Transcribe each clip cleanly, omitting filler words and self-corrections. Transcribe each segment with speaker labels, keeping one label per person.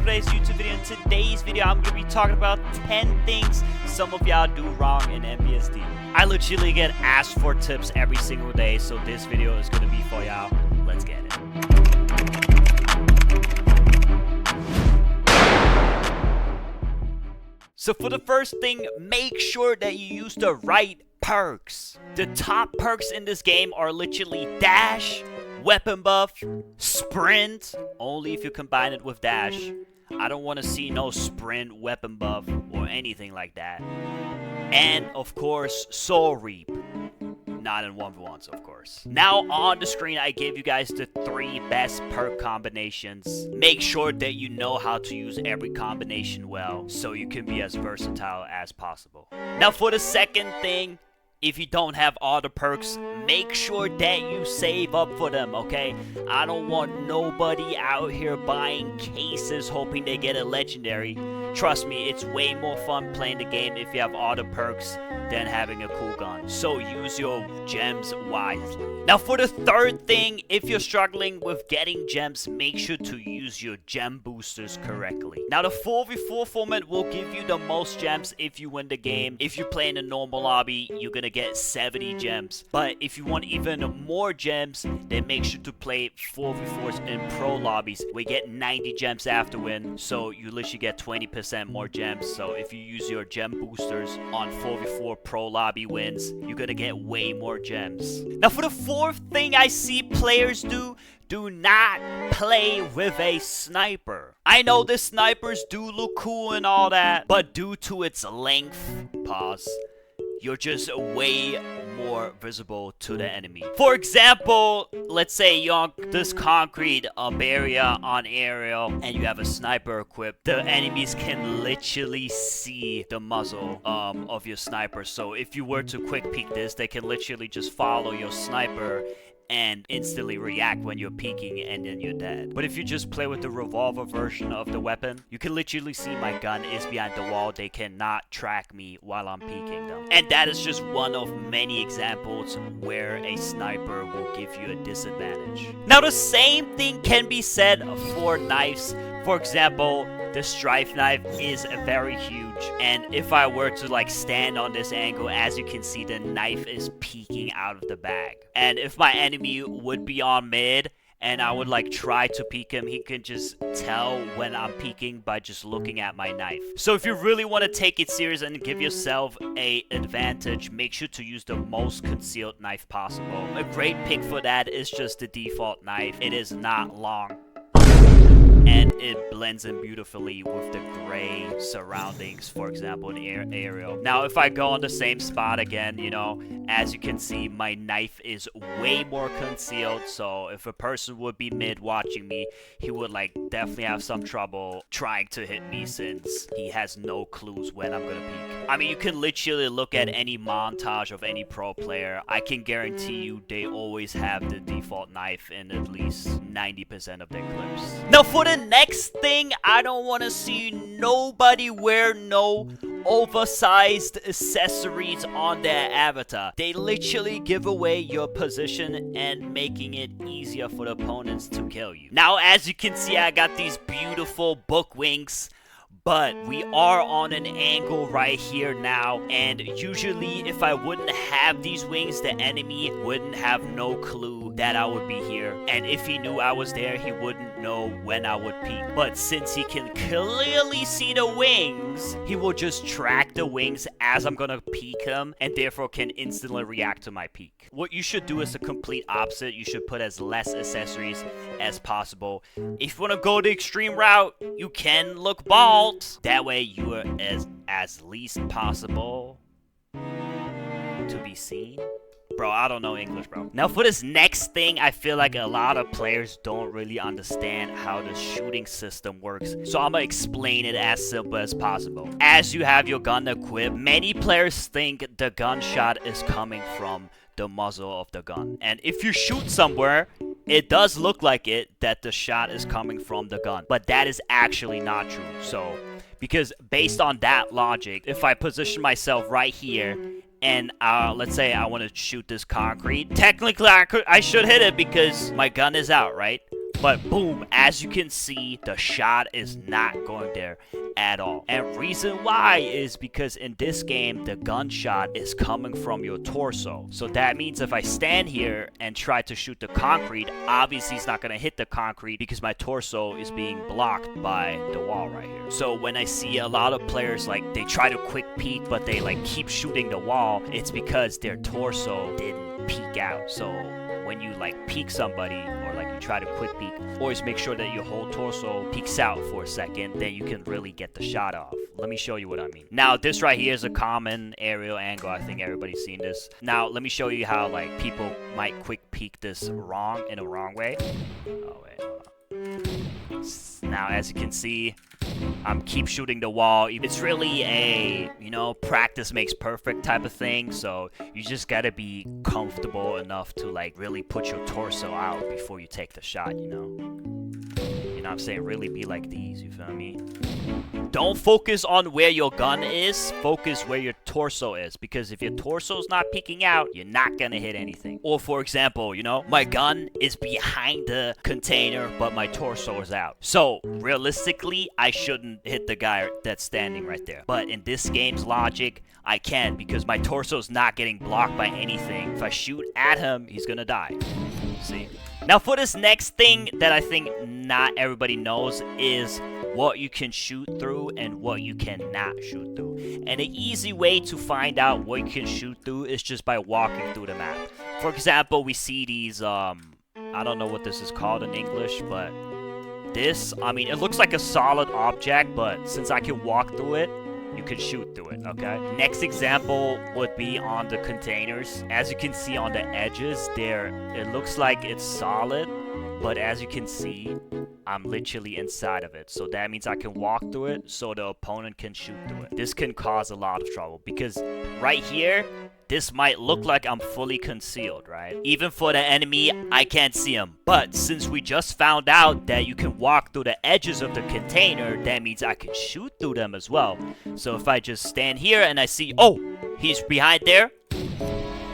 Speaker 1: welcome to today's YouTube video. In today's video, I'm going to be talking about 10 things some of y'all do wrong in MVSD. I literally get asked for tips every single day, so this video is going to be for y'all. Let's get it. So for the first thing, make sure that you use the right perks. The top perks in this game are literally dash, weapon buff, sprint, only if you combine it with dash. I don't want to see no sprint, weapon buff, or anything like that. And of course, soul reap. Not in 1v1s, of course. Now on the screen, I gave you guys the 3 best perk combinations. Make sure that you know how to use every combination well, so you can be as versatile as possible. Now for the second thing, if you don't have all the perks, make sure that you save up for them, okay? I don't want nobody out here buying cases hoping they get a legendary. Trust me, it's way more fun playing the game if you have all the perks than having a cool gun. So use your gems wisely. Now for the third thing, if you're struggling with getting gems, make sure to use your gem boosters correctly. Now the 4v4 format will give you the most gems if you win the game. If you play in a normal lobby, you're gonna get 70 gems. But if you want even more gems, then make sure to play 4v4s in pro lobbies. We get 90 gems after win, so you literally get 20% more gems. So if you use your gem boosters on 4v4 pro lobby wins, you're gonna get way more gems. Now for the fourth thing I see players do not play with a sniper. I know the snipers do look cool and all that, but due to its length, you're just way more visible to the enemy. For example, let's say you're on this concrete area on aerial and you have a sniper equipped. The enemies can literally see the muzzle of your sniper. So if you were to quick peek this, they can literally just follow your sniper and instantly react when you're peeking, and then you're dead. But if you just play with the revolver version of the weapon, you can literally see my gun is behind the wall. They cannot track me while I'm peeking them. And that is just one of many examples where a sniper will give you a disadvantage. Now the same thing can be said for knives. For example, the strife knife is very huge, and if I were to like stand on this angle, as you can see, the knife is peeking out of the bag. And if my enemy would be on mid and I would like try to peek him, he can just tell when I'm peeking by just looking at my knife. So if you really want to take it serious and give yourself a advantage, make sure to use the most concealed knife possible. A great pick for that is just the default knife. It is not long, and it blends in beautifully with the gray surroundings, for example, in aerial. Now, if I go on the same spot again, you know, as you can see, my knife is way more concealed. So if a person would be mid watching me, he would like definitely have some trouble trying to hit me since he has no clues when I'm gonna peek. I mean, you can literally look at any montage of any pro player. I can guarantee you they always have the default knife in at least 90% of their clips. Now for the next thing, I don't want to see nobody wear no oversized accessories on their avatar. They literally give away your position and making it easier for the opponents to kill you. Now, as you can see, I got these beautiful book wings, but we are on an angle right here now, and usually if I wouldn't have these wings, the enemy wouldn't have no clue that I would be here, and if he knew I was there, he wouldn't know when I would peek. But since he can clearly see the wings, he will just track the wings as I'm gonna peek him, and therefore can instantly react to my peek. What you should do is the complete opposite. You should put as less accessories as possible. If you want to go the extreme route, you can look bald. That way you are as least possible to be seen. Bro, I don't know English, bro. Now for this next thing, I feel like a lot of players don't really understand how the shooting system works. So I'm gonna explain it as simple as possible. As you have your gun equipped, many players think the gunshot is coming from the muzzle of the gun. And if you shoot somewhere, it does look like it that the shot is coming from the gun. But that is actually not true. So, because based on that logic, if I position myself right here and let's say I want to shoot this concrete, technically I should hit it because my gun is out, right? But boom, as you can see, the shot is not going there at all. And reason why is because in this game, the gunshot is coming from your torso. So that means if I stand here and try to shoot the concrete, obviously it's not going to hit the concrete because my torso is being blocked by the wall right here. So when I see a lot of players, like, they try to quick peek, but they like keep shooting the wall, it's because their torso didn't peek out. So when you like peek somebody, or like you try to quick peek, always make sure that your whole torso peeks out for a second, then you can really get the shot off. Let me show you what I mean. Now this right here is a common aerial angle. I think everybody's seen this. Now let me show you how like people might quick peek this wrong, in a wrong way. Oh wait, hold on. Now as you can see, I'm keep shooting the wall. It's really a, you know, practice makes perfect type of thing. So you just gotta be comfortable enough to like really put your torso out before you take the shot, you know? You know what I'm saying? Really be like these, you feel me? Don't focus on where your gun is, focus where your torso is. Because if your torso's not peeking out, you're not gonna hit anything. Or for example, you know, my gun is behind the container, but my torso is out. So realistically, I shouldn't hit the guy that's standing right there. But in this game's logic, I can, because my torso's not getting blocked by anything. If I shoot at him, he's gonna die. See? Now for this next thing that I think not everybody knows is what you can shoot through and what you cannot shoot through. And an easy way to find out what you can shoot through is just by walking through the map. For example, we see these, I don't know what this is called in English, but this, I mean, it looks like a solid object, but since I can walk through it, you can shoot through it, okay? Next example would be on the containers. As you can see on the edges there, it looks like it's solid, but as you can see, I'm literally inside of it. So that means I can walk through it so the opponent can shoot through it. This can cause a lot of trouble because right here, this might look like I'm fully concealed, right? Even for the enemy, I can't see him. But since we just found out that you can walk through the edges of the container, that means I can shoot through them as well. So if I just stand here and I see, oh, he's behind there,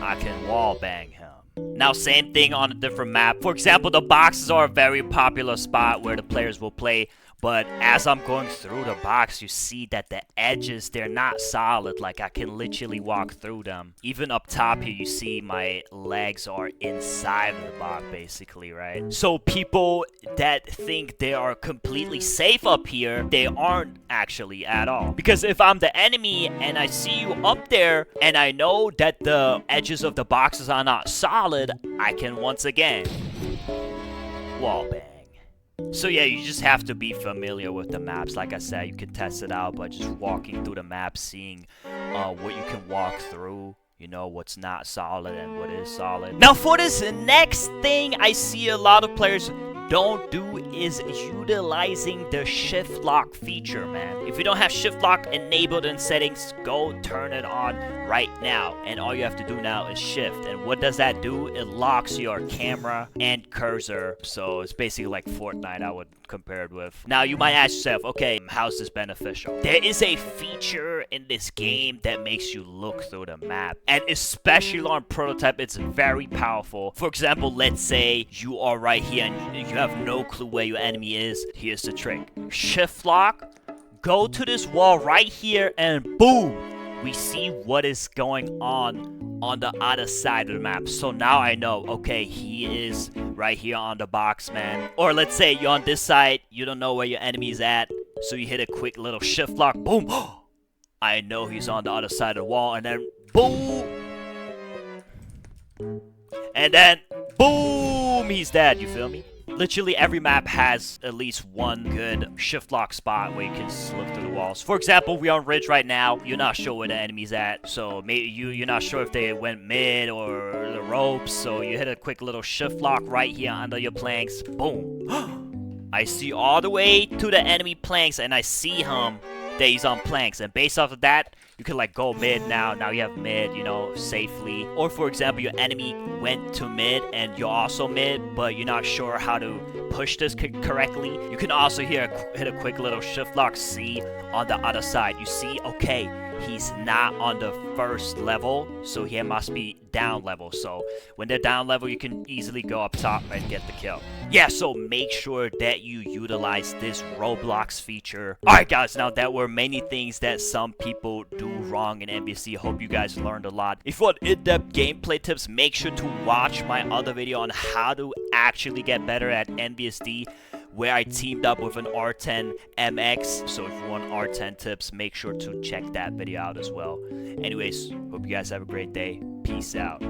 Speaker 1: I can wall bang him. Now, same thing on a different map. For example, the boxes are a very popular spot where the players will play. But as I'm going through the box, you see that the edges, they're not solid. Like, I can literally walk through them. Even up top here, you see my legs are inside of the box, basically, right? So people that think they are completely safe up here, they aren't actually at all. Because if I'm the enemy and I see you up there and I know that the edges of the boxes are not solid, I can once again wallbang. So yeah, you just have to be familiar with the maps. Like I said, you can test it out by just walking through the map, seeing what you can walk through, you know, what's not solid and what is solid. Now for this next thing I see a lot of players don't do is utilizing the shift lock feature, man. If you don't have shift lock enabled in settings, go turn it on right now. And all you have to do now is shift. And what does that do? It locks your camera and cursor. So it's basically like Fortnite, I would compare it with. Now you might ask yourself, okay, how's this beneficial? There is a feature in this game that makes you look through the map. And especially on prototype, it's very powerful. For example, let's say you are right here and you have no clue where your enemy is. Here's the trick. Shift lock, go to this wall right here, and boom, we see what is going on the other side of the map. So now I know, okay, he is right here on the box, man. Or let's say you're on this side, you don't know where your enemy is at, so you hit a quick little shift lock, boom. I know he's on the other side of the wall, and then boom. And then boom, he's dead, you feel me? Literally every map has at least one good shift lock spot where you can look through the walls. For example, we're on Ridge right now. You're not sure where the enemy's at. So maybe you're not sure if they went mid or the ropes. So you hit a quick little shift lock right here under your planks. Boom. I see all the way to the enemy planks and I see him that he's on planks. And based off of that, you can like go mid now. Now you have mid, you know, safely. Or for example, your enemy went to mid and you're also mid, but you're not sure how to push this correctly, you can also hit a quick little shift lock C on the other side. You see, okay, he's not on the first level, so he must be down level. So when they're down level, you can easily go up top and get the kill. Yeah, so make sure that you utilize this Roblox feature. Alright guys, now that were many things that some people do wrong in MVSD. Hope you guys learned a lot. If you want in-depth gameplay tips, make sure to watch my other video on how to actually get better at MVSD, where I teamed up with an R10 MX. So if you want R10 tips, make sure to check that video out as well. Anyways, hope you guys have a great day. Peace out.